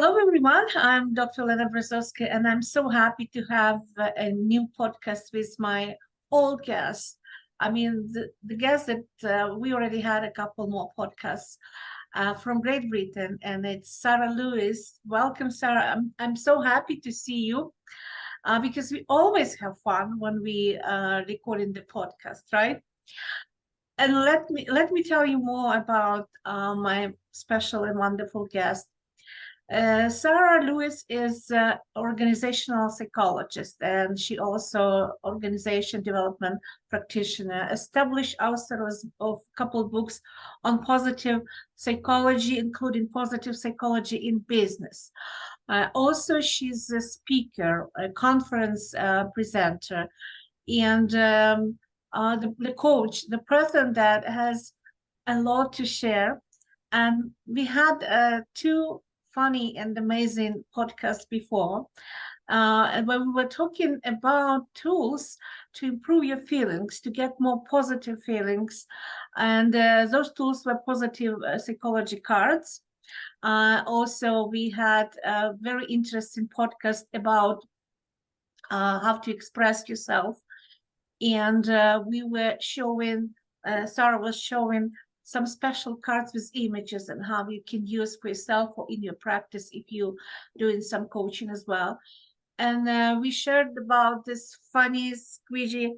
Hello, everyone. I'm Dr. Olena Berezovska, and I'm so happy to have a new podcast with my old guest. I mean, the guest that we already had a couple more podcasts from Great Britain, and it's Sarah Lewis. Welcome, Sarah. I'm so happy to see you because we always have fun when we recording the podcast, right? And let me tell you more about my special and wonderful guest. Sarah Lewis is an organizational psychologist, and she also organization development practitioner, established author of a couple of books on positive psychology, including positive psychology in business. Also, she's a speaker, a conference presenter, and the coach, the person that has a lot to share. And we had two funny and amazing podcasts before, and when we were talking about tools to improve your feelings, to get more positive feelings, and those tools were positive psychology cards. Also, we had a very interesting podcast about how to express yourself, and we were showing, Sarah was showing some special cards with images and how you can use for yourself or in your practice if you're doing some coaching as well. And we shared about this funny squishy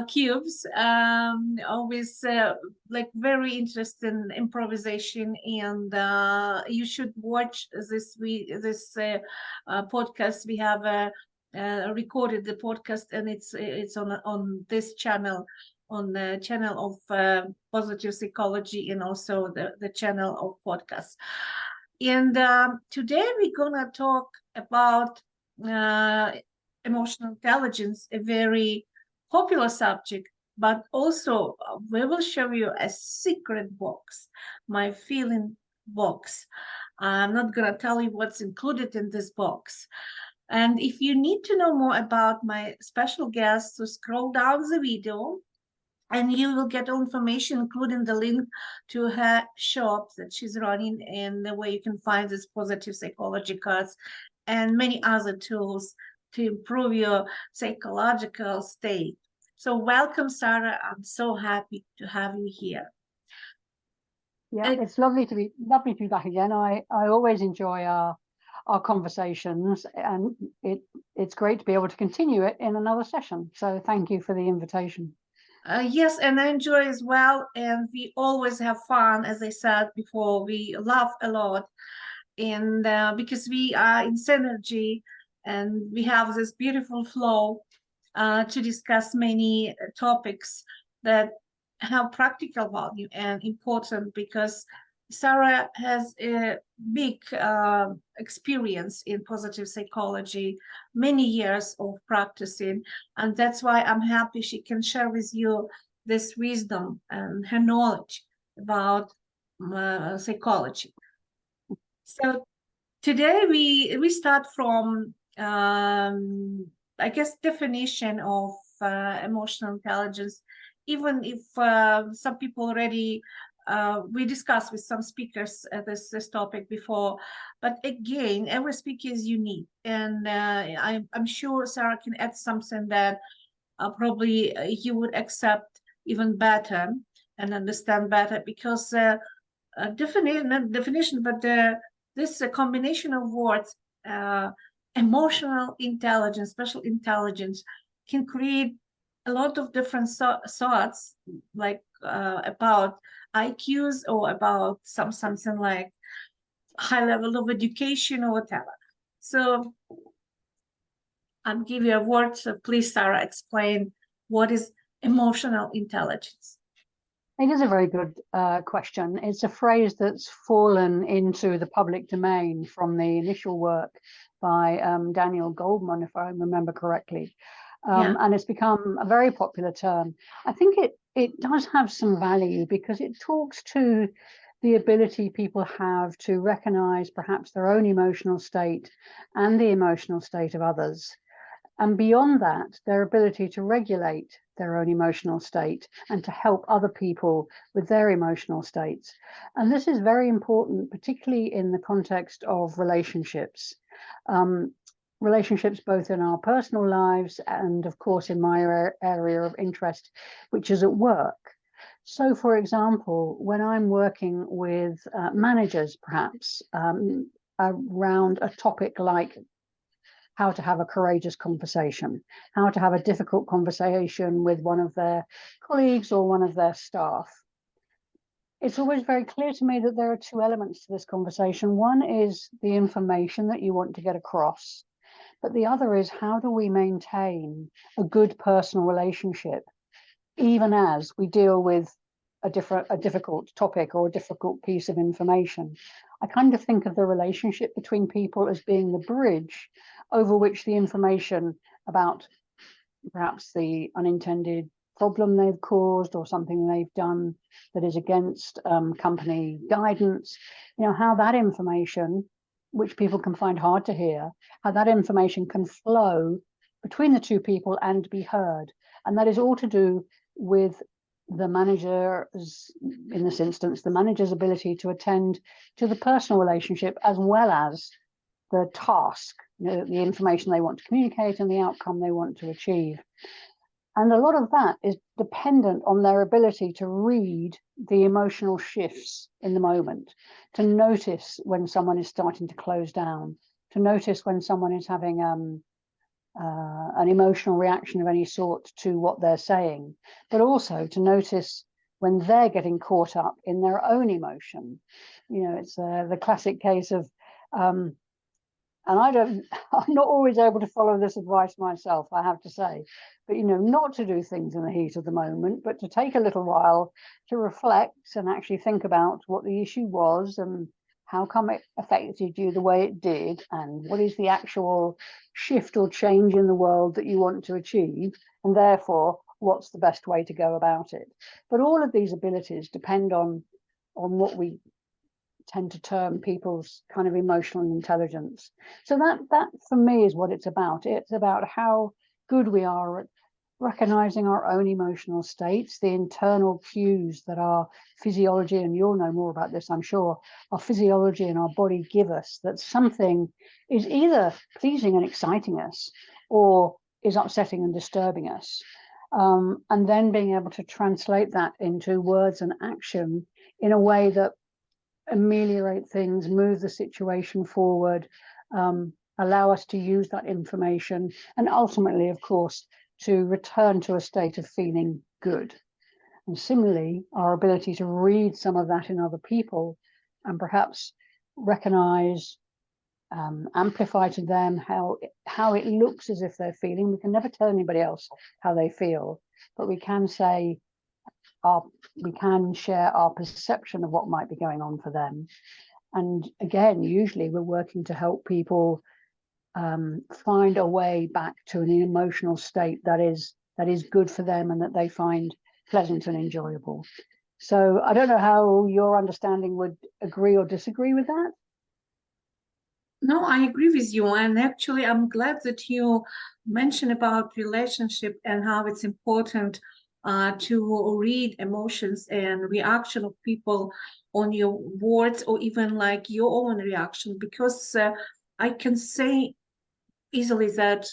cubes, always like very interesting improvisation, and you should watch this podcast. We have recorded the podcast, and it's on this channel, on the channel of positive psychology, and also the channel of podcasts. And today we're gonna talk about emotional intelligence, a very popular subject, but also we will show you a secret box, my feeling box. I'm not gonna tell you what's included in this box. And if you need to know more about my special guest, so scroll down the video, and you will get all information, including the link to her shop that she's running, and the way you can find these positive psychology cards and many other tools to improve your psychological state. So welcome, Sarah. I'm so happy to have you here. Yeah, it's lovely to be back again. I always enjoy our conversations, and it's great to be able to continue it in another session. So thank you for the invitation. Yes, and I enjoy as well, and we always have fun. As I said before, we laugh a lot, and because we are in synergy, and we have this beautiful flow to discuss many topics that have practical value and important, because Sarah has a big experience in positive psychology, many years of practicing, and that's why I'm happy she can share with you this wisdom and her knowledge about psychology. So today we start from I guess definition of emotional intelligence, even if some people already we discussed with some speakers this topic before, but again, every speaker is unique, and I'm sure Sarah can add something that probably you would accept even better and understand better, because definition, but this combination of words, emotional intelligence, special intelligence, can create a lot of different thoughts, like about IQs, or about something like high level of education or whatever. So I'll give you a word. So please, Sarah, explain what is emotional intelligence. It is a very good question. It's a phrase that's fallen into the public domain from the initial work by Daniel Goleman, if I remember correctly. And it's become a very popular term. I think it does have some value, because it talks to the ability people have to recognize perhaps their own emotional state and the emotional state of others. And beyond that, their ability to regulate their own emotional state and to help other people with their emotional states. And this is very important, particularly in the context of relationships. Relationships both in our personal lives and, of course, in my area of interest, which is at work. So, for example, when I'm working with managers, perhaps, around a topic like how to have a courageous conversation, how to have a difficult conversation with one of their colleagues or one of their staff, it's always very clear to me that there are two elements to this conversation. One is the information that you want to get across, but the other is how do we maintain a good personal relationship, even as we deal with a difficult topic or a difficult piece of information. I kind of think of the relationship between people as being the bridge over which the information about perhaps the unintended problem they've caused or something they've done that is against company guidance, how that information, which people can find hard to hear, how that information can flow between the two people and be heard. And that is all to do with the manager's, in this instance, the manager's ability to attend to the personal relationship as well as the task, the information they want to communicate and the outcome they want to achieve. And a lot of that is dependent on their ability to read the emotional shifts in the moment, to notice when someone is starting to close down, to notice when someone is having an emotional reaction of any sort to what they're saying, but also to notice when they're getting caught up in their own emotion. It's the classic case of, and I'm not always able to follow this advice myself, I have to say, but not to do things in the heat of the moment, but to take a little while to reflect and actually think about what the issue was and how come it affected you the way it did, and what is the actual shift or change in the world that you want to achieve, and therefore what's the best way to go about it. But all of these abilities depend on what we tend to term people's kind of emotional intelligence. So that for me is what it's about. It's about how good we are at recognizing our own emotional states, the internal cues that our physiology, and you'll know more about this, I'm sure, our physiology and our body give us, that something is either pleasing and exciting us or is upsetting and disturbing us. And then being able to translate that into words and action in a way that ameliorate things, move the situation forward, allow us to use that information, and ultimately, of course, to return to a state of feeling good. And similarly, our ability to read some of that in other people and perhaps recognize, amplify to them how it looks as if they're feeling. We can never tell anybody else how they feel, but we can say, we can share our perception of what might be going on for them. And again, usually we're working to help people find a way back to an emotional state that is good for them and that they find pleasant and enjoyable. So I don't know how your understanding would agree or disagree with that. No, I agree with you. And actually, I'm glad that you mentioned about relationship and how it's important to read emotions and reaction of people on your words, or even like your own reaction, because I can say easily that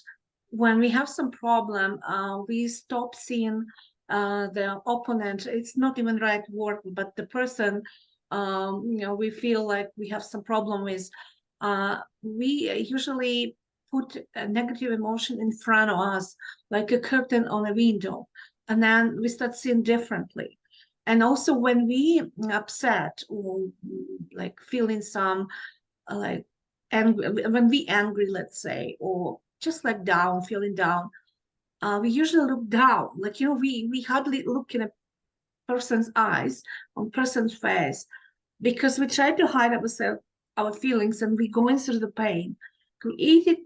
when we have some problem, we stop seeing the opponent. It's not even right word, but the person, we feel like we have some problem with. We usually put a negative emotion in front of us, like a curtain on a window, and then we start seeing differently. And also when we upset or like feeling some like, and when we angry, let's say, or just like down, feeling down, we usually look down, like, we hardly look in a person's eyes, on person's face, because we try to hide ourselves, our feelings, and we going through the pain created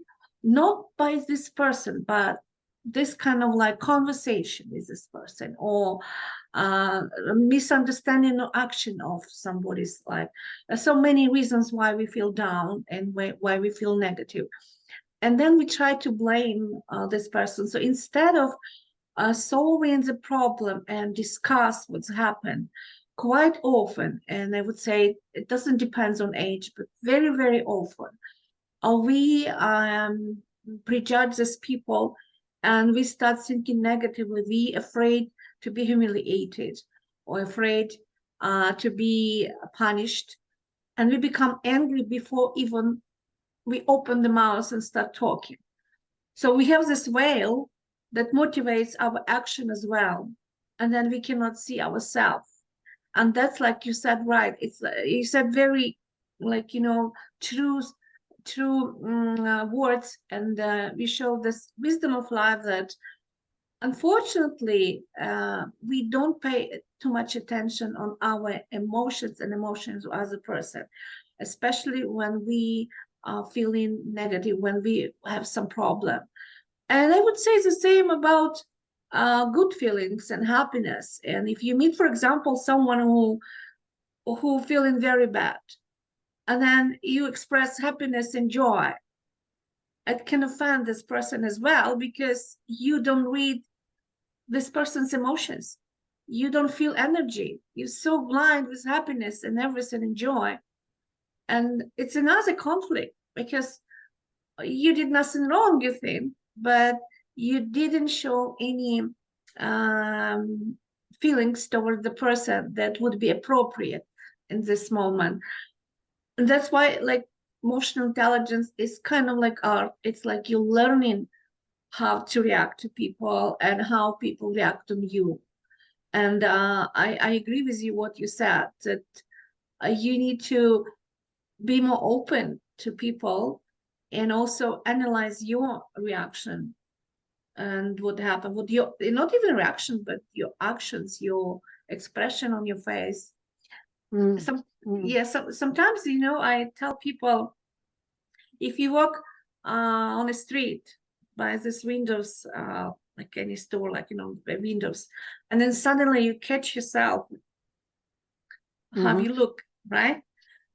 not by this person, but this kind of like conversation with this person, or misunderstanding or action of somebody's life. There's so many reasons why we feel down and why we feel negative. And then we try to blame this person. So instead of solving the problem and discuss what's happened quite often, and I would say it doesn't depend on age, but very, very often, we prejudge these people and we start thinking negatively. We afraid to be humiliated or afraid to be punished, and we become angry before even we open the mouth and start talking. So we have this veil that motivates our action as well, and then we cannot see ourselves. And that's, like you said, right? It's you said very, like, you know, true words, and we show this wisdom of life that unfortunately we don't pay too much attention on our emotions and emotions of other person, especially when we are feeling negative, when we have some problem. And I would say the same about good feelings and happiness. And if you meet, for example, someone who feeling very bad, and then you express happiness and joy, it can offend this person as well, because you don't read this person's emotions. You don't feel energy. You're so blind with happiness and everything and joy. And it's another conflict, because you did nothing wrong, you think, but you didn't show any feelings toward the person that would be appropriate in this moment. And that's why, like, emotional intelligence is kind of like art. It's like you're learning how to react to people and how people react on you. And I agree with you what you said, that you need to be more open to people and also analyze your reaction and what happened, what your, not even reaction, but your actions, your expression on your face. Sometimes, you know, I tell people, if you walk on a street by this windows, like any store, like, you know, by windows, and then suddenly you catch yourself, how you look, right?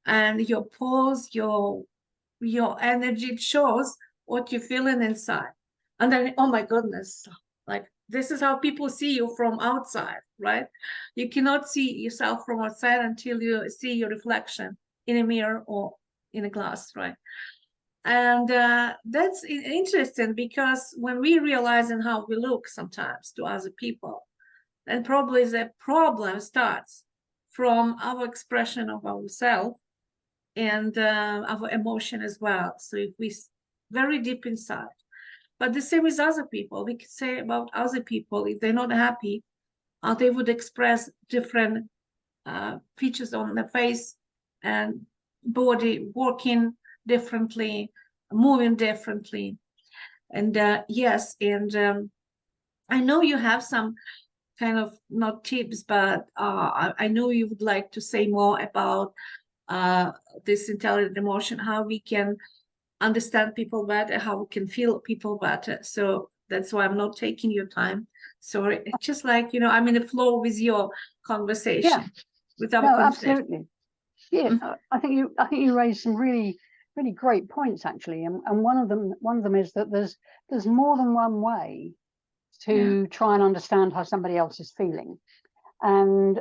And your pose, your energy shows what you're feeling inside. And then, oh my goodness, like, this is how people see you from outside, right? You cannot see yourself from outside until you see your reflection in a mirror or in a glass, right? And that's interesting, because when we realize in how we look sometimes to other people, then probably the problem starts from our expression of ourselves and our emotion as well. So if we very deep inside, but the same with other people, we could say about other people, if they're not happy, they would express different features on the face and body, working differently, moving differently. And yes, and I know you have some kind of, not tips, but I know you would like to say more about this intelligent emotion, how we can understand people better, how we can feel people better. So that's why I'm not taking your time. Sorry, it's just like, you know, I'm in the flow with your conversation, with our conversation. Absolutely. Yeah, I think you raised some really great points, actually, and one of them is that there's more than one way to try and understand how somebody else is feeling, and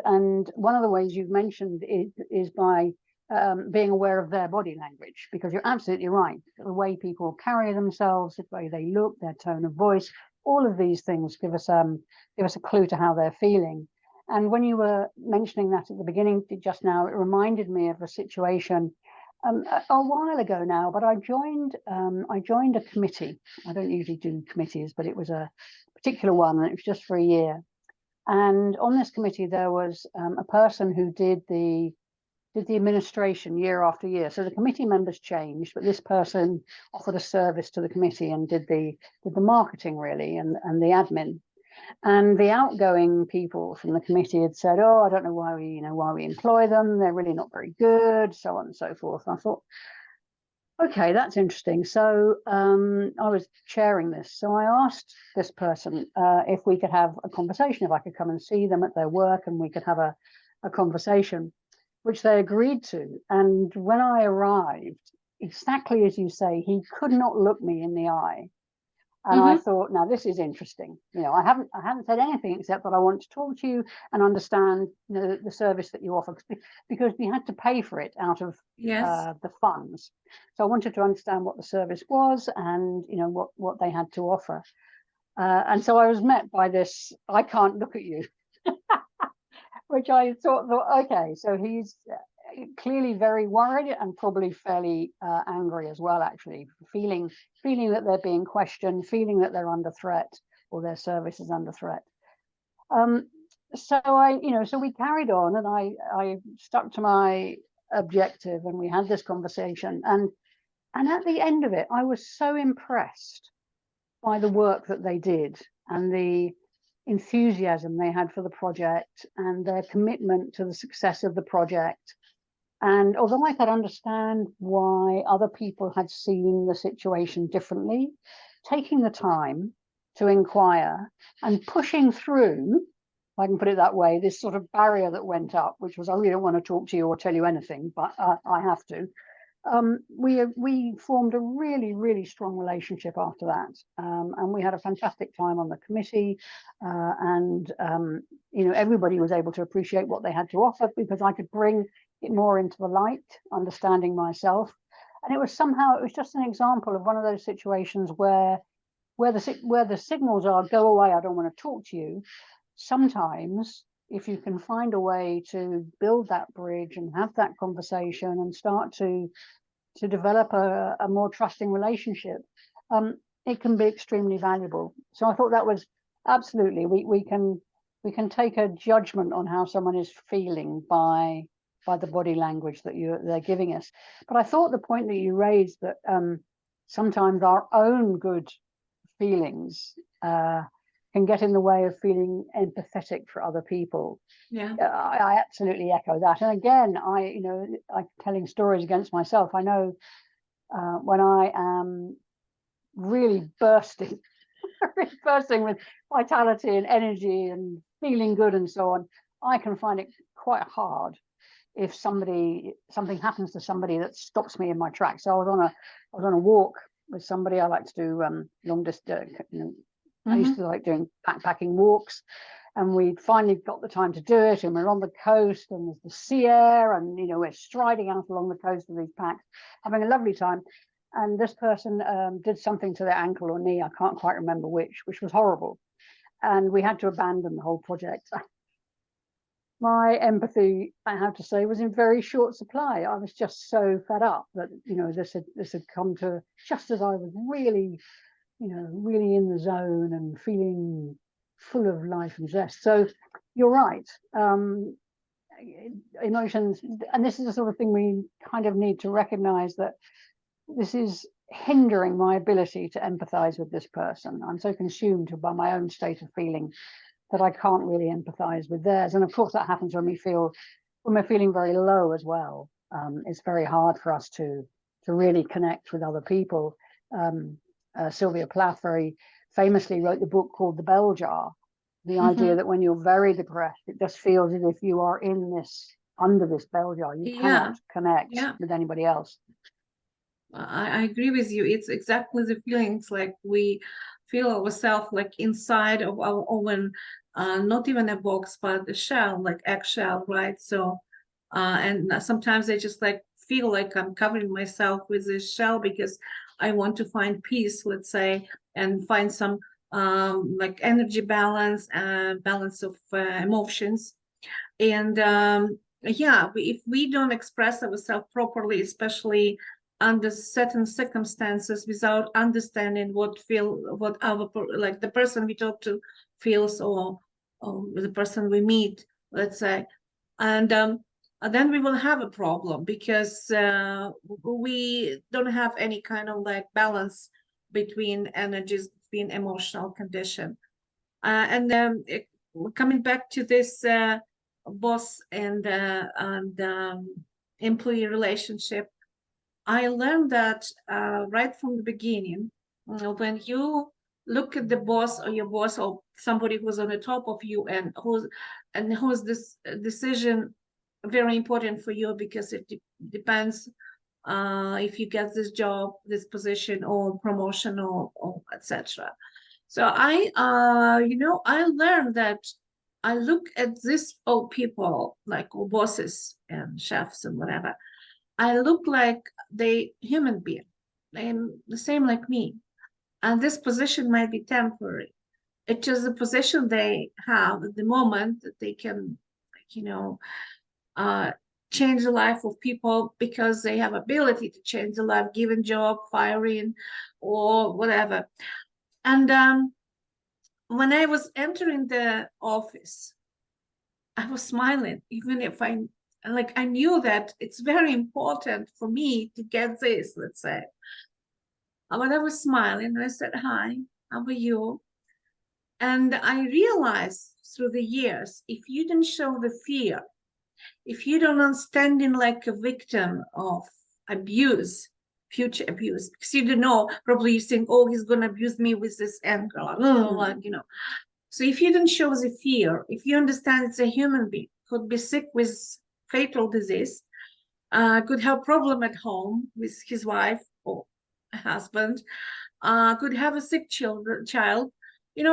one of the ways you've mentioned is by being aware of their body language, because you're absolutely right. The way people carry themselves, the way they look, their tone of voice, all of these things give us a clue to how they're feeling. And when you were mentioning that at the beginning just now, it reminded me of a situation a while ago now, but I joined a committee. I don't usually do committees, but it was a particular one, and it was just for a year. And on this committee, there was a person who did the administration year after year. So the committee members changed, but this person offered a service to the committee and did the marketing, really, and the admin. And the outgoing people from the committee had said, "Oh, I don't know why we employ them. They're really not very good," so on and so forth. And I thought, okay, that's interesting. So I was chairing this. So I asked this person if we could have a conversation, if I could come and see them at their work and we could have a conversation, which they agreed to. And when I arrived, exactly as you say, he could not look me in the eye. And I thought, now this is interesting. You know, I haven't said anything except that I want to talk to you and understand, you know, the service that you offer, because we had to pay for it out of the funds. So I wanted to understand what the service was and, you know, what they had to offer. And so I was met by this, I can't look at you, which I thought, okay, so he's clearly very worried and probably fairly angry as well, actually, feeling that they're being questioned, feeling that they're under threat or their service is under threat. So we carried on, and I stuck to my objective, and we had this conversation, and at the end of it, I was so impressed by the work that they did and the enthusiasm they had for the project and their commitment to the success of the project. And although I could understand why other people had seen the situation differently, taking the time to inquire and pushing through, if I can put it that way, this sort of barrier that went up, which was, I really don't want to talk to you or tell you anything, but I have to. We formed a really, really strong relationship after that, and we had a fantastic time on the committee, and you know, everybody was able to appreciate what they had to offer because I could bring it more into the light, understanding myself. And it was just an example of one of those situations where the signals are, go away, I don't want to talk to you. Sometimes if you can find a way to build that bridge and have that conversation and start to develop a more trusting relationship, it can be extremely valuable. So I thought that was absolutely, we can take a judgment on how someone is feeling by the body language that they're giving us. But I thought the point that you raised, that sometimes our own good feelings can get in the way of feeling empathetic for other people. Yeah, I absolutely echo that. And again, I'm telling stories against myself. I know when I am really bursting with vitality and energy and feeling good and so on, I can find it quite hard if something happens to somebody that stops me in my tracks. So I was on a walk with somebody. I like to do long distance. I used to like doing backpacking walks, and we finally got the time to do it. And we're on the coast, and there's the sea air, and we're striding out along the coast with these packs, having a lovely time. And this person did something to their ankle or knee. I can't quite remember which was horrible, and we had to abandon the whole project. My empathy, I have to say, was in very short supply. I was just so fed up that this had come to just as I was really in the zone and feeling full of life and zest. So you're right. Emotions, and this is the sort of thing we kind of need to recognize, that this is hindering my ability to empathize with this person. I'm so consumed by my own state of feeling that I can't really empathize with theirs. And of course that happens when we're feeling very low as well. It's very hard for us to really connect with other people. Sylvia Plath very famously wrote the book called The Bell Jar. The idea that when you're very depressed, it just feels as if you are under this bell jar. You cannot connect with anybody else. I agree with you. It's exactly the feelings, like we feel ourselves like inside of our own, not even a box, but a shell, like eggshell, right? So, and sometimes I just like feel like I'm covering myself with this shell because I want to find peace, let's say, and find some like energy balance, balance of emotions. And if we don't express ourselves properly, especially under certain circumstances, without understanding what the person we talk to feels, or the person we meet, let's say, and then we will have a problem, because we don't have any kind of like balance between energies, between emotional condition. Coming back to this boss and employee relationship, I learned that right from the beginning, when you look at the boss or your boss or somebody who's on the top of you, and who's this decision very important for you, because it depends if you get this job, this position, or promotion, or etc. So I learned that I look at these old people, like bosses and chefs and whatever. I look like they human being, and the same like me. And this position might be temporary. It's just the position they have at the moment that they can, uh, change the life of people because they have ability to change the life, given job, firing, or whatever. And when I was entering the office, I was smiling, even if I knew that it's very important for me to get this, let's say. But I was smiling and I said, "Hi, how are you?" And I realized through the years, if you don't show the fear, if you don't stand in like a victim of abuse, future abuse, because you don't know, probably you think, oh, he's going to abuse me with this anger, So if you don't show the fear, if you understand it's a human being, could be sick with fatal disease, could have problem at home with his wife or husband, could have a sick child,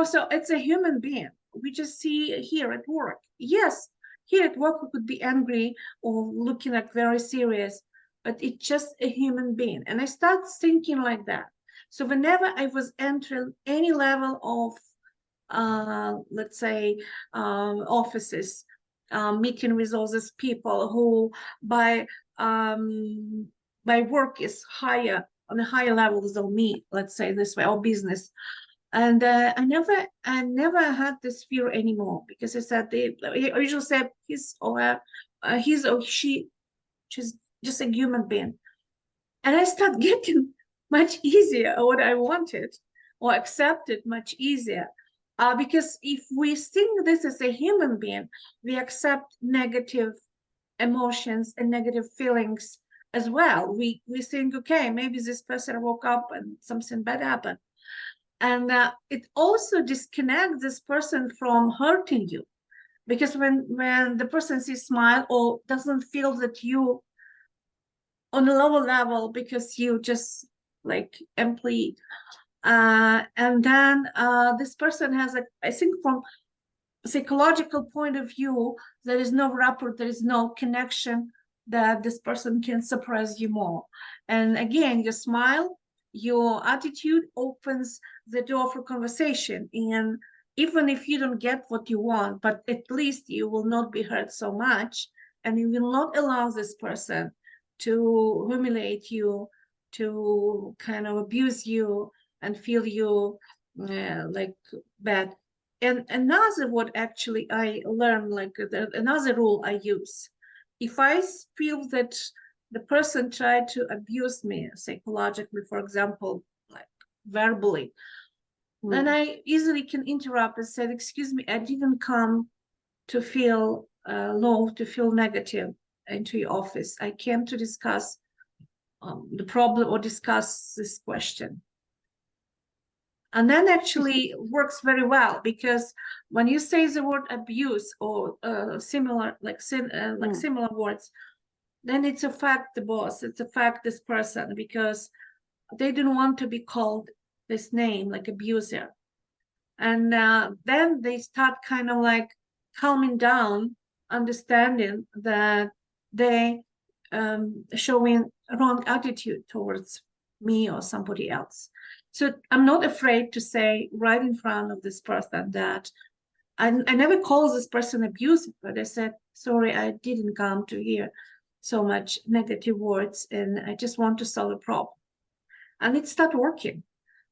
so it's a human being. We just see here at work. Yes, here at work we could be angry or looking like very serious, but it's just a human being. And I start thinking like that. So whenever I was entering any level of let's say offices, meeting with all these people who by work is higher, on a higher level than me, let's say this way, or business. And I never had this fear anymore, because I said, I usually say he's or she, she's just a human being. And I start getting much easier what I wanted, or accepted much easier. Because if we think this is a human being, we accept negative emotions and negative feelings as well. We think, okay, maybe this person woke up and something bad happened. And it also disconnects this person from hurting you. Because when the person sees smile or doesn't feel that you on a lower level because you just like employee, and then this person has I think from psychological point of view, there is no rapport, there is no connection, that this person can surprise you more. And again, your smile, your attitude opens the door for conversation. And even if you don't get what you want, but at least you will not be hurt so much, and you will not allow this person to humiliate you, to kind of abuse you and feel you like bad. And another what actually I learned, like another rule I use, if I feel that the person tried to abuse me psychologically, for example, like verbally, then I easily can interrupt and say, excuse me, I didn't come to feel low, to feel negative into your office. I came to discuss the problem or discuss this question. And then actually works very well, because when you say the word abuse or similar, similar words, then it's affect the boss, it's affect this person, because they don't want to be called this name, like abuser. And then they start kind of like calming down, understanding that they showing wrong attitude towards me or somebody else. So I'm not afraid to say right in front of this person that I never call this person abusive, but I said, sorry, I didn't come to hear so much negative words, and I just want to solve a problem. And it started working.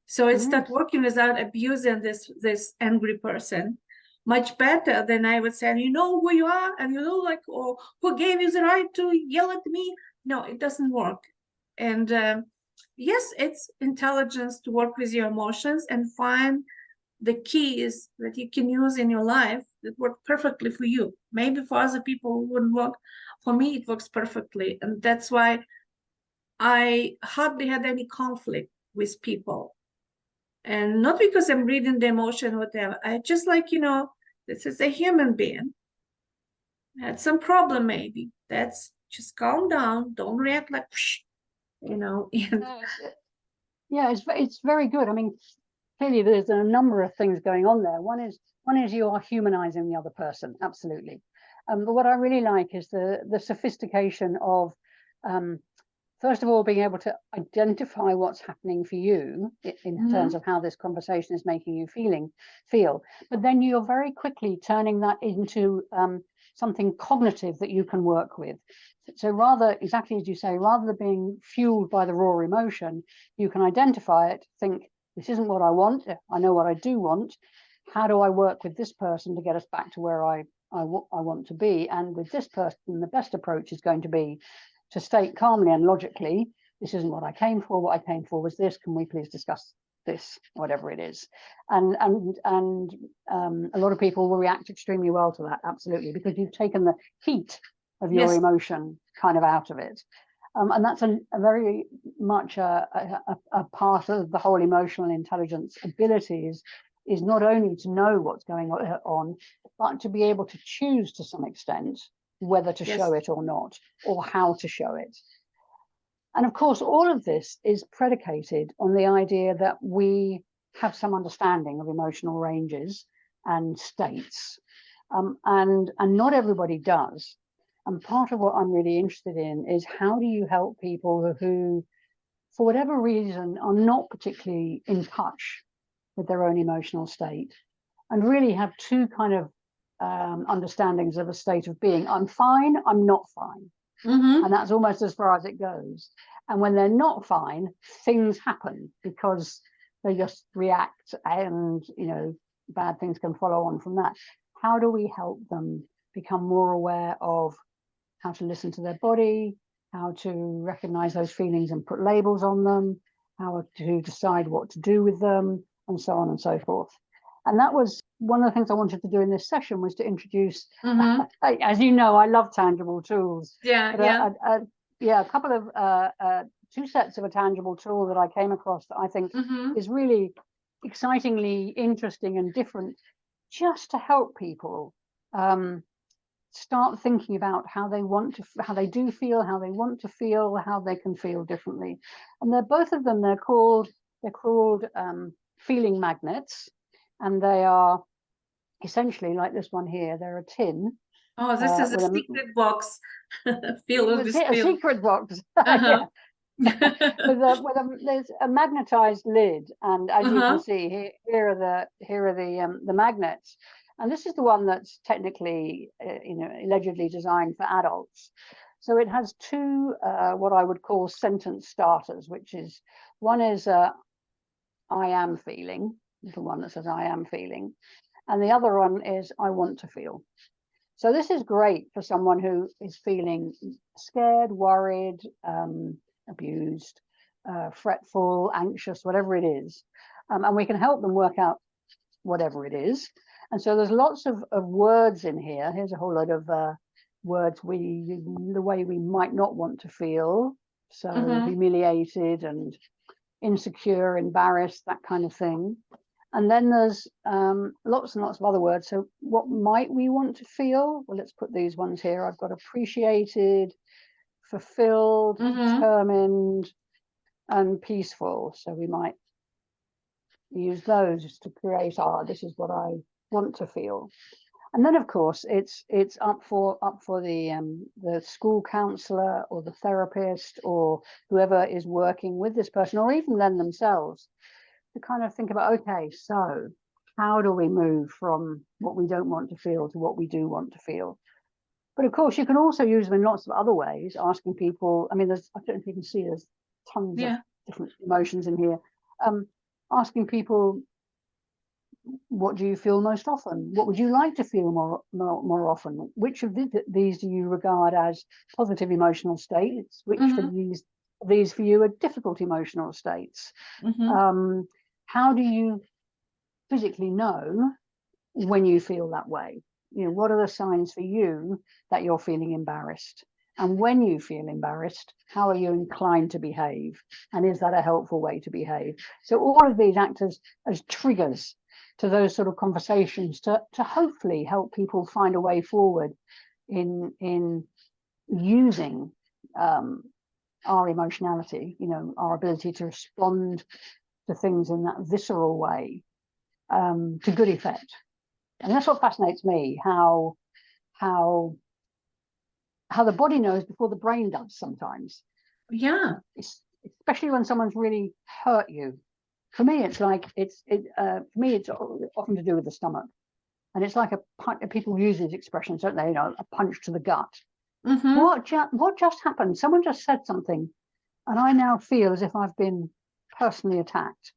So it started working without abusing this angry person, much better than I would say, you know who you are, and you know, like, or who gave you the right to yell at me? No, it doesn't work. And yes, it's intelligence to work with your emotions and find the keys that you can use in your life that work perfectly for you. Maybe for other people it wouldn't work. For me, it works perfectly. And that's why I hardly had any conflict with people. And not because I'm reading the emotion, whatever. I just like, this is a human being. Had some problem maybe. That's just calm down. Don't react like, psh, you know. Yeah, it's very good. I mean, clearly there's a number of things going on there. One is you are humanizing the other person, absolutely. But what I really like is the sophistication of first of all, being able to identify what's happening for you in terms of how this conversation is making you feel. But then you're very quickly turning that into something cognitive that you can work with. So rather, exactly as you say, rather than being fueled by the raw emotion, you can identify it, think, this isn't what I want. I know what I do want. How do I work with this person to get us back to where I want to be? And with this person, the best approach is going to be to state calmly and logically, this isn't what I came for. What I came for was this. Can we please discuss this, whatever it is? And a lot of people will react extremely well to that, absolutely, because you've taken the heat of your emotion kind of out of it. And that's a very much a part of the whole emotional intelligence abilities, is not only to know what's going on, but to be able to choose to some extent whether to show it or not, or how to show it. And of course, all of this is predicated on the idea that we have some understanding of emotional ranges and states, and not everybody does. And part of what I'm really interested in is how do you help people who, for whatever reason, are not particularly in touch with their own emotional state, and really have two kind of understandings of a state of being. I'm fine, I'm not fine. And that's almost as far as it goes. And when they're not fine, things happen because they just react, and bad things can follow on from that. How do we help them become more aware of how to listen to their body, how to recognize those feelings and put labels on them, how to decide what to do with them, and so on and so forth? And that was one of the things I wanted to do in this session, was to introduce, as you know, I love tangible tools. A couple of two sets of a tangible tool that I came across that I think is really excitingly interesting and different, just to help people start thinking about how they do feel, how they want to feel, how they can feel differently. And they're both of them. They're called feeling magnets. And they are essentially like this one here. They're a tin. Oh, this is a secret box. A secret box. Yeah. There's a magnetized lid, and as you can see here are the magnets. And this is the one that's technically, allegedly designed for adults. So it has two what I would call sentence starters, which is, one is I am feeling. The one that says I am feeling, and the other one is I want to feel. So this is great for someone who is feeling scared, worried, abused, fretful, anxious, whatever it is, and we can help them work out whatever it is. And so there's lots of words in here. Here's a whole lot of words the way we might not want to feel. So humiliated and insecure, embarrassed, that kind of thing. And then there's lots and lots of other words. So what might we want to feel? Well, let's put these ones here. I've got appreciated, fulfilled, determined, and peaceful. So we might use those to create this is what I want to feel. And then, of course, it's up for the school counselor or the therapist or whoever is working with this person, or even them themselves, to kind of think about, okay, so how do we move from what we don't want to feel to what we do want to feel? But of course, you can also use them in lots of other ways, asking people, I mean, I don't know if you can see, there's tons of different emotions in here. Asking people, what do you feel most often? What would you like to feel more often? Which of these do you regard as positive emotional states? Which of these for you are difficult emotional states? How do you physically know when you feel that way? What are the signs for you that you're feeling embarrassed? And when you feel embarrassed, how are you inclined to behave? And is that a helpful way to behave? So all of these act as triggers to those sort of conversations to hopefully help people find a way forward in using our emotionality, our ability to respond to things in that visceral way, to good effect. And that's what fascinates me, how the body knows before the brain does sometimes. Yeah. Especially when someone's really hurt you. For me, it's like for me, it's often to do with the stomach, and it's like people use these expressions, don't they? A punch to the gut. Mm-hmm. What just happened? Someone just said something, and I now feel as if I've been personally attacked.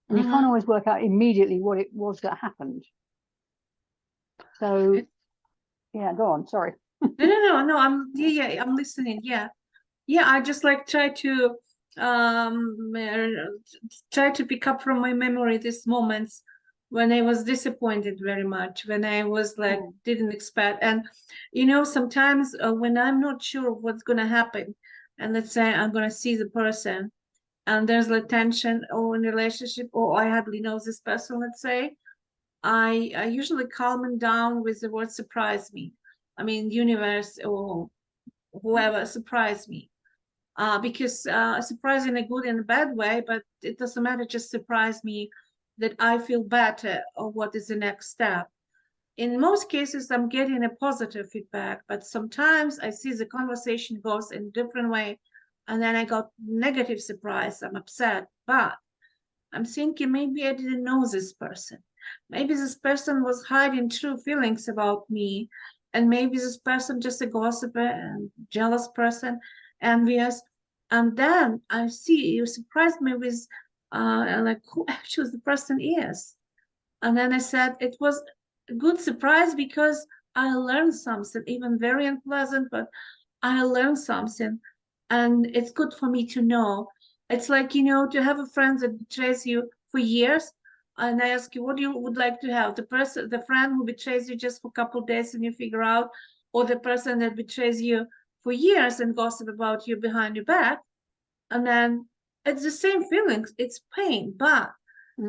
And you can't always work out immediately what it was that happened. So, yeah, go on. Sorry. No. I'm listening. Yeah. I just like try to pick up from my memory these moments when I was disappointed very much, when I was like didn't expect. And sometimes when I'm not sure what's gonna happen, and let's say I'm gonna see the person and there's like tension or in relationship, or I hardly know this person, let's say, I usually calm it down with the word surprise me. I mean, universe or whoever surprise me. Because surprise in a good and a bad way, but it doesn't matter, just surprise me that I feel better or what is the next step. In most cases, I'm getting a positive feedback, but sometimes I see the conversation goes in a different way, and then I got negative surprise, I'm upset, but I'm thinking maybe I didn't know this person. Maybe this person was hiding true feelings about me, and maybe this person just a gossiper and jealous person, envious. And then I see you surprised me with like who actually the person is. And then I said it was a good surprise because I learned something, even very unpleasant, but I learned something, and it's good for me to know. It's like, to have a friend that betrays you for years, and I ask you, what you would like to have? The friend who betrays you just for a couple of days and you figure out, or the person that betrays you for years and gossip about you behind your back, and then it's the same feelings, it's pain, but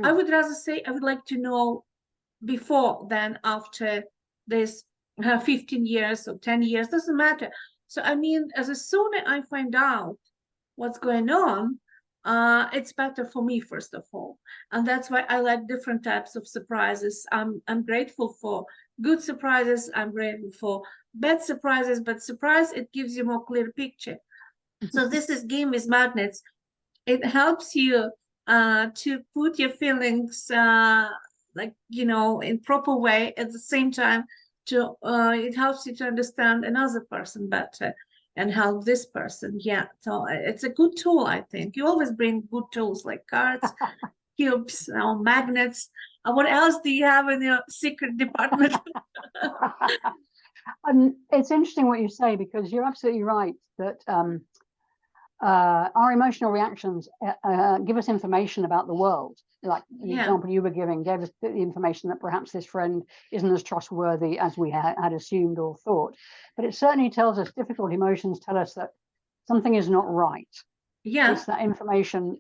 I would rather say I would like to know before than after this 15 years or 10 years, doesn't matter. So, I mean, as soon as I find out what's going on, it's better for me, first of all. And that's why I like different types of surprises. I'm grateful for good surprises. I'm grateful for bad surprises, but surprise, it gives you more clear picture. So this is game with magnets. It helps you to put your feelings in proper way. At the same time, it helps you to understand another person better and help this person. Yeah, so it's a good tool, I think. You always bring good tools like cards, cubes, magnets. What else do you have in your secret department? And it's interesting what you say, because you're absolutely right that our emotional reactions give us information about the world. Like the example you were giving gave us the information that perhaps this friend isn't as trustworthy as we had assumed or thought. But it certainly tells us, difficult emotions tell us that something is not right. Yeah. It's that information,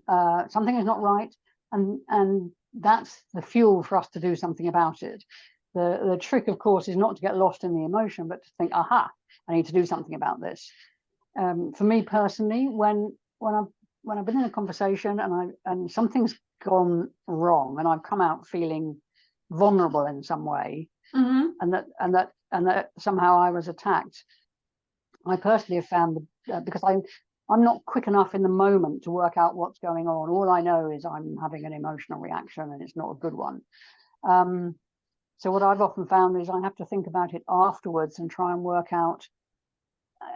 something is not right, and that's the fuel for us to do something about it. The trick, of course, is not to get lost in the emotion, but to think, aha, I need to do something about this. For me personally, when I've been in a conversation and something's gone wrong and I've come out feeling vulnerable in some way, and that somehow I was attacked, I personally have found because I'm not quick enough in the moment to work out what's going on. All I know is I'm having an emotional reaction and it's not a good one. So what I've often found is I have to think about it afterwards and try and work out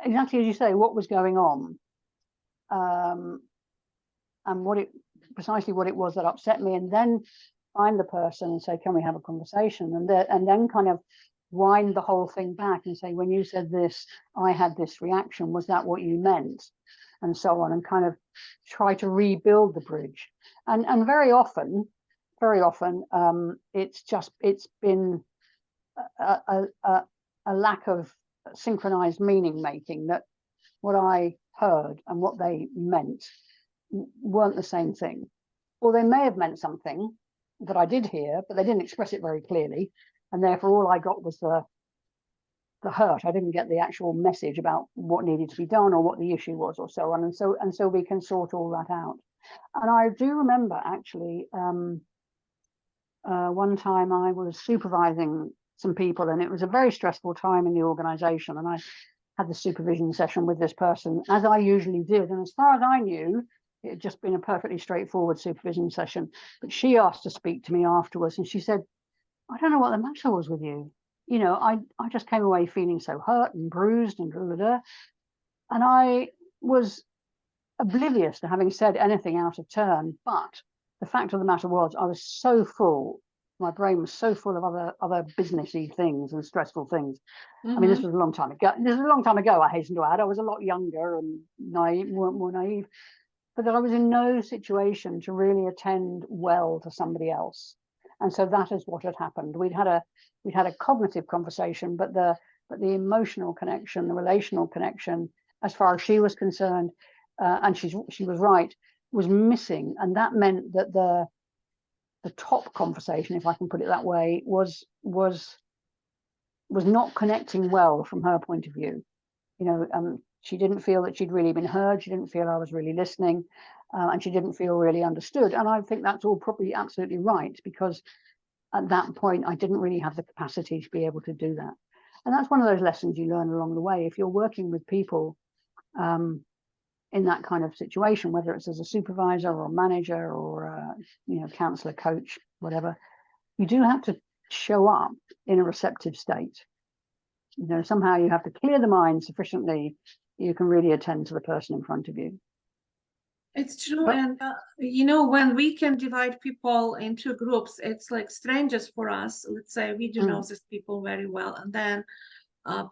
exactly as you say what was going on, and precisely what it was that upset me, and then find the person and say, can we have a conversation? And then kind of wind the whole thing back and say, when you said this, I had this reaction, was that what you meant? And so on, and kind of try to rebuild the bridge. And very often it's been a lack of synchronized meaning making, that what I heard and what they meant weren't the same thing, or they may have meant something that I did hear, but they didn't express it very clearly, and therefore all I got was the the hurt. I didn't get the actual message about what needed to be done or what the issue was or so on. And so we can sort all that out. And I do remember actually one time I was supervising some people, and it was a very stressful time in the organization. And I had the supervision session with this person, as I usually did. And as far as I knew, it had just been a perfectly straightforward supervision session. But she asked to speak to me afterwards, and she said, I don't know what the matter was with you. You know, I just came away feeling so hurt and bruised and and I was oblivious to having said anything out of turn. But the fact of the matter was, I was so full. My brain was so full of other businessy things and stressful things. Mm-hmm. I mean, this was a long time ago. This was a long time ago, I hasten to add. I was a lot younger and naive, more naive, but that I was in no situation to really attend well to somebody else. And so that is what had happened. We'd had a cognitive conversation, but the emotional connection, the relational connection, as far as she was concerned, and she was right, was missing. And that meant that the top conversation, if I can put it that way, was not connecting well from her point of view. You know, she didn't feel that she'd really been heard. She didn't feel I was really listening, and she didn't feel really understood. And I think that's all probably absolutely right, because at that point, I didn't really have the capacity to be able to do that. And that's one of those lessons you learn along the way. If you're working with people in that kind of situation, whether it's as a supervisor or a manager or a, counselor, coach, whatever, you do have to show up in a receptive state. You know, somehow you have to clear the mind sufficiently you can really attend to the person in front of you. It's true. And, when we can divide people into groups, it's like strangers for us. Let's say we do know these people very well. And then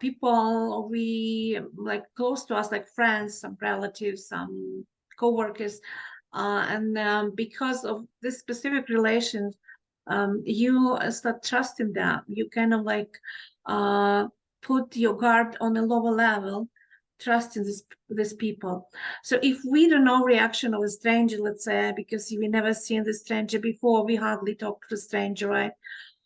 people we like close to us, like friends, some relatives, some co-workers. And because of this specific relation, you start trusting them. You kind of like put your guard on a lower level, trusting these people. So if we don't know reaction of a stranger, let's say, because we never seen the stranger before, we hardly talk to the stranger, right?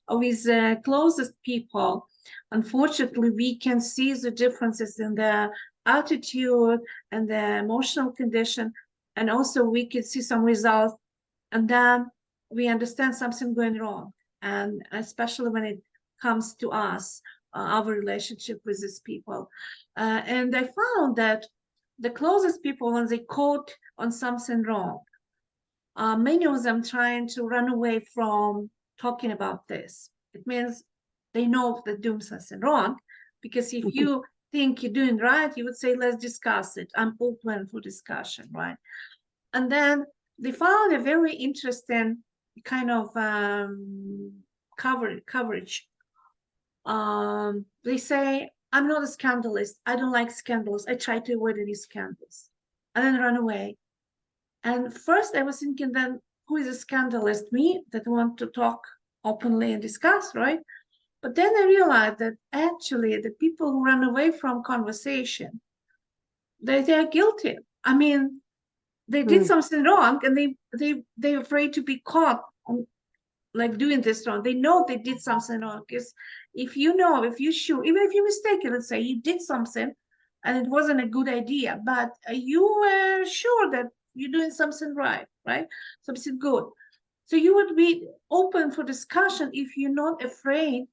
Or with the closest people, unfortunately, we can see the differences in their attitude and their emotional condition, and also we can see some results, and then we understand something going wrong. And especially when it comes to us, our relationship with these people. And I found that the closest people, when they caught on something wrong, many of them trying to run away from talking about this. It means they know they're doing something wrong, because if you think you're doing right, you would say, let's discuss it. I'm open for discussion, right? And then they found a very interesting kind of coverage. They say, I'm not a scandalist. I don't like scandals. I try to avoid any scandals. And then run away. And first I was thinking, then who is a scandalist? Me, that want to talk openly and discuss, right? But then I realized that actually the people who run away from conversation, they are guilty. I mean, they did something wrong, and they're afraid to be caught on, like, doing this wrong. They know they did something wrong, because if you're sure, even if you're mistaken, let's say you did something and it wasn't a good idea, but you were sure that you're doing something right, something good, so you would be open for discussion if you're not afraid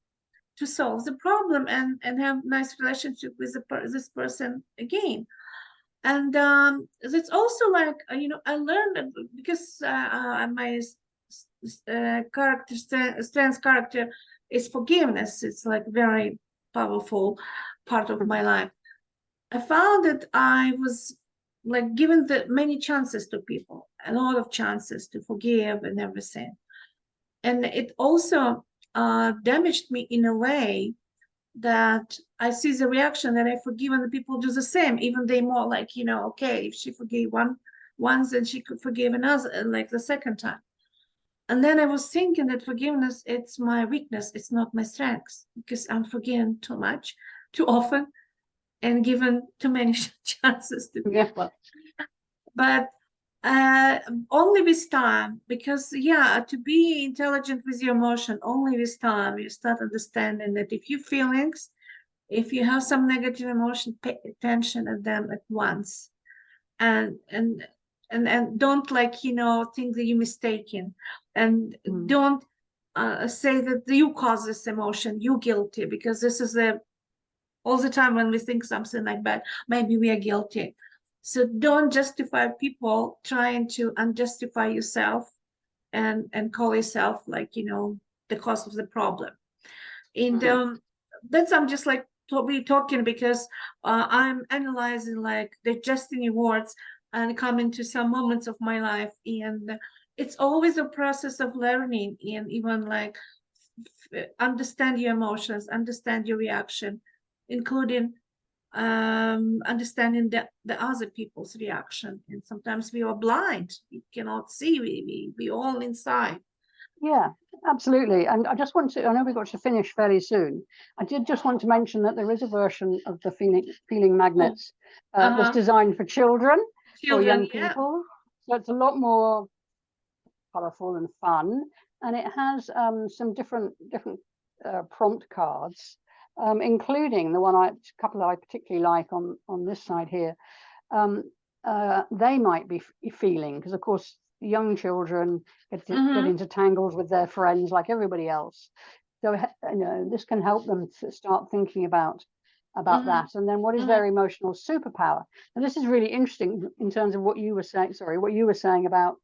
to solve the problem and have nice relationship with this person again. And it's also like, I learned that, because my strength character is forgiveness. It's like very powerful part of my life. I found that I was like given the many chances to people, a lot of chances to forgive and everything. And it also damaged me in a way that I see the reaction that I forgive, and the people do the same, even they more like, okay, if she forgave once, then she could forgive another, like the second time. And then I was thinking that forgiveness, it's my weakness, it's not my strength, because I'm forgiven too much, too often, and given too many chances to people. But only with time, because to be intelligent with your emotion, only with time you start understanding that if your feelings If you have some negative emotion, pay attention at them at once, and don't, like, you know, think that you're mistaken, and don't say that you cause this emotion, you guilty, because this is all the time when we think something like that, maybe we are guilty. So don't justify people trying to unjustify yourself and call yourself, like, you know, the cause of the problem. And that's, I'm just like totally talking because I'm analyzing, like, digesting your words and coming to some moments of my life, and it's always a process of learning, and even like understand your emotions, understand your reaction, including understanding the other people's reaction. And sometimes we are blind, we cannot see, we all inside. Yeah, absolutely. And I just want to, I know we've got to finish fairly soon. I did just want to mention that there is a version of the feeling magnets that's designed for children or young Yeah. people. So it's a lot more colorful and fun. And it has some different prompt cards, including the one couple I particularly like on this side here. They might be feeling, because of course young children get into tangles with their friends like everybody else. So you know, this can help them to start thinking about that. And then what is their emotional superpower? And this is really interesting in terms of what you were saying about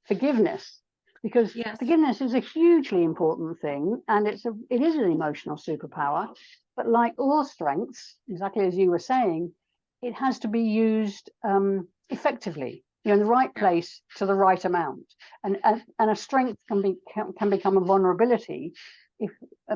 forgiveness, because forgiveness is a hugely important thing, and it is an emotional superpower. But like all strengths, exactly as you were saying, it has to be used effectively, you know, in the right place to the right amount. And a strength can become a vulnerability if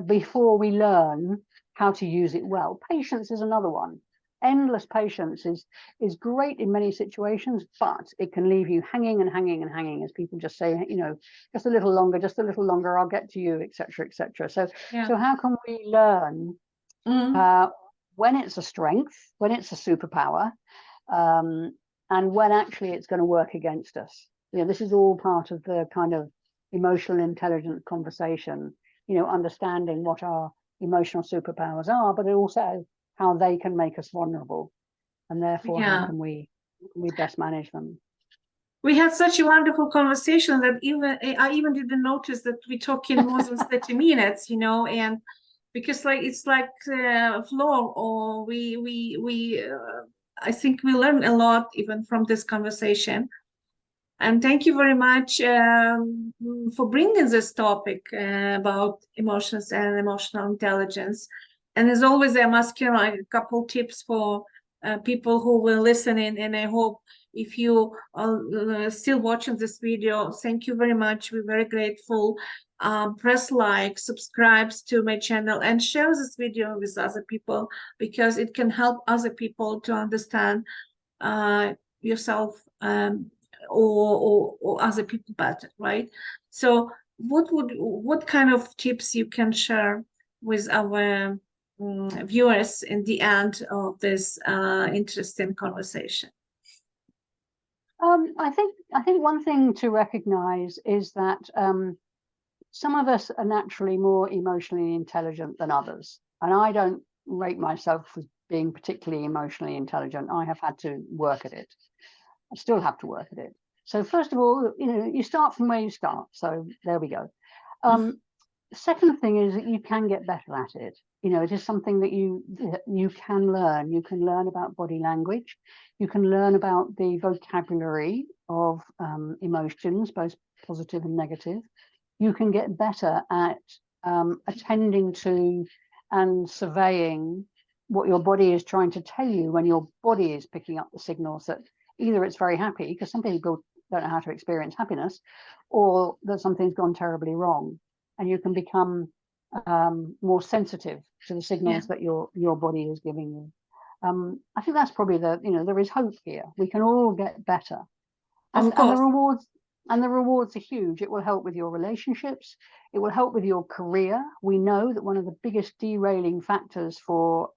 before we learn how to use it well. Patience is another one. Endless patience is great in many situations, but it can leave you hanging and hanging and hanging, as people just say, you know, just a little longer, I'll get to you, etc., etc. So how can we learn when it's a strength, when it's a superpower, and when actually it's going to work against us? You know, this is all part of the kind of emotional intelligence conversation, you know, understanding what our emotional superpowers are, but also how they can make us vulnerable, and therefore how can we best manage them. We had such a wonderful conversation that I even didn't notice that we're talking more than 30 minutes, you know, and because like it's like flow, or I think we learned a lot even from this conversation. And thank you very much for bringing this topic about emotions and emotional intelligence. And as always, I'm asking like a couple tips for people who will listen in, and I hope if you are still watching this video, thank you very much. We're very grateful. Press like, subscribe to my channel, and share this video with other people, because it can help other people to understand yourself or other people better, right? So what kind of tips you can share with our viewers in the end of this interesting conversation? I think one thing to recognize is that some of us are naturally more emotionally intelligent than others, and I don't rate myself as being particularly emotionally intelligent. I have had to work at it. I still have to work at it. So first of all, you know, you start from where you start. So there we go. Second thing is that you can get better at it. You know, it is something that you can learn. You can learn about body language. You can learn about the vocabulary of emotions, both positive and negative. You can get better at attending to and surveying what your body is trying to tell you when your body is picking up the signals that either it's very happy, because some people don't know how to experience happiness, or that something's gone terribly wrong. And you can become more sensitive to the signals that your body is giving you. I think that's probably there is hope here. We can all get better. And the rewards are huge. It will help with your relationships. It will help with your career. We know that one of the biggest derailing factors for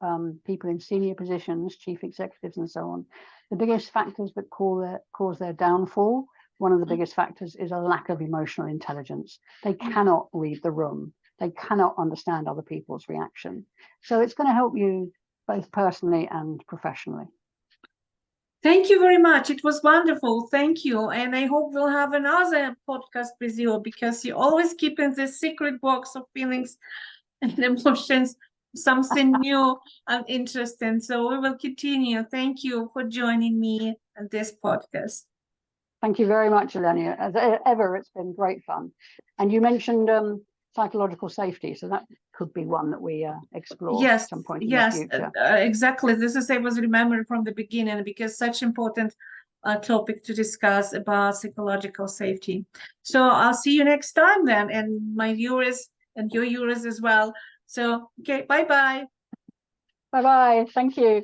people in senior positions, chief executives and so on, the biggest factors that cause their downfall, one of the biggest factors is a lack of emotional intelligence. They cannot read the room. they cannot understand other people's reaction. So it's going to help you both personally and professionally. Thank you very much. It was wonderful. Thank you. And I hope we'll have another podcast with you, because you always keep in this secret box of feelings and emotions something new and interesting. So we will continue. Thank you for joining me on this podcast. Thank you very much, Olena. As ever, it's been great fun. And you mentioned psychological safety, so that could be one that we explore at some point in the future. Exactly. This is, I was remembering from the beginning, because such important topic to discuss about psychological safety. So I'll see you next time then, and my viewers and your viewers as well. So, okay, bye-bye. Bye-bye. Thank you.